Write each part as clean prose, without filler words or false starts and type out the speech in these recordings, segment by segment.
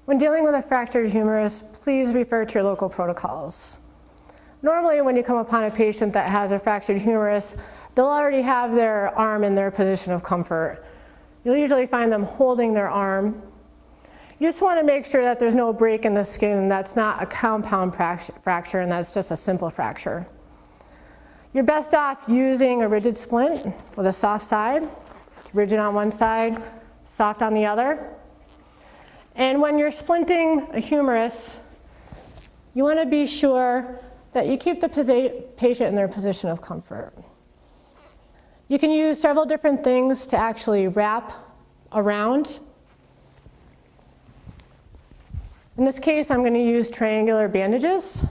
When dealing with a fractured humerus, please refer to your local protocols. Normally, when you come upon a patient that has a fractured humerus, they'll already have their arm in their position of comfort. You'll usually find them holding their arm. You just want to make sure that there's no break in the skin, that's not a compound fracture, and that's just a simple fracture. You're best off using a rigid splint with a soft side. It's rigid on one side, soft on the other. And when you're splinting a humerus, you want to be sure that you keep the patient in their position of comfort. You can use several different things to actually wrap around. In this case, I'm going to use triangular bandages.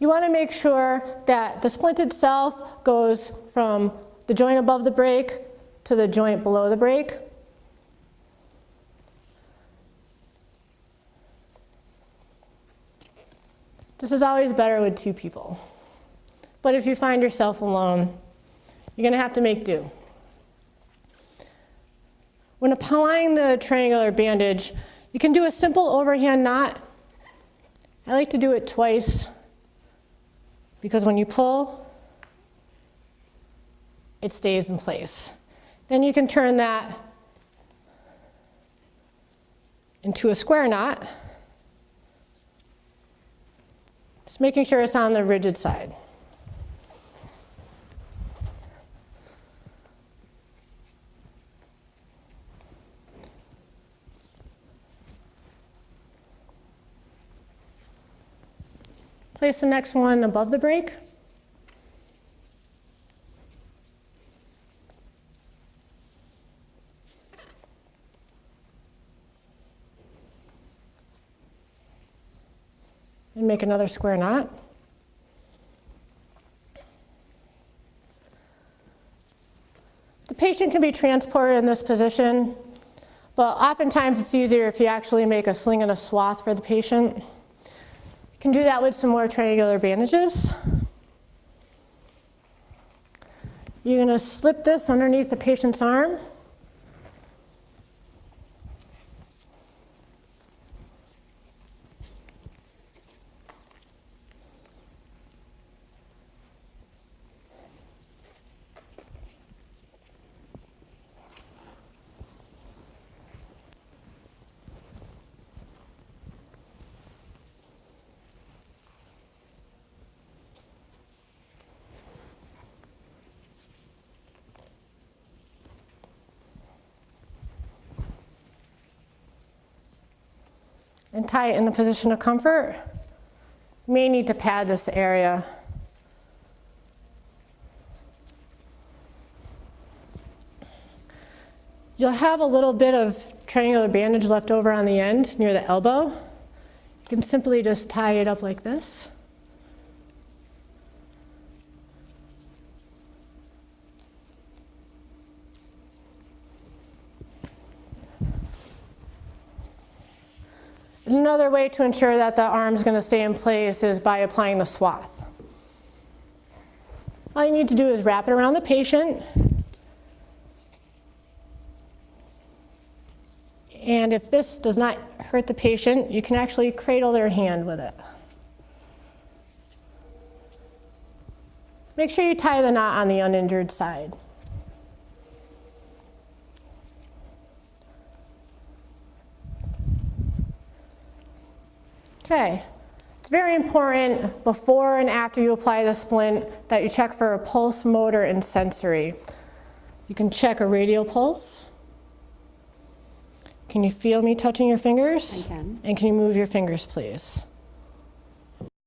You want to make sure that the splint itself goes from the joint above the break to the joint below the break. This is always better with two people. But if you find yourself alone, you're going to have to make do. When applying the triangular bandage, you can do a simple overhand knot. I like to do it twice because when you pull, it stays in place. Then you can turn that into a square knot, just making sure it's on the rigid side. Place the next one above the break. And make another square knot. The patient can be transported in this position, but oftentimes it's easier if you actually make a sling and a swath for the patient. You can do that with some more triangular bandages. You're going to slip this underneath the patient's arm. And tie it in the position of comfort. You may need to pad this area. You'll have a little bit of triangular bandage left over on the end near the elbow. You can simply just tie it up like this. Another way to ensure that the arm's going to stay in place is by applying the swath. All you need to do is wrap it around the patient. And if this does not hurt the patient, you can actually cradle their hand with it. Make sure you tie the knot on the uninjured side. Okay, it's very important before and after you apply the splint that you check for a pulse, motor, and sensory. You can check a radial pulse. Can you feel me touching your fingers? I can. And can you move your fingers, please?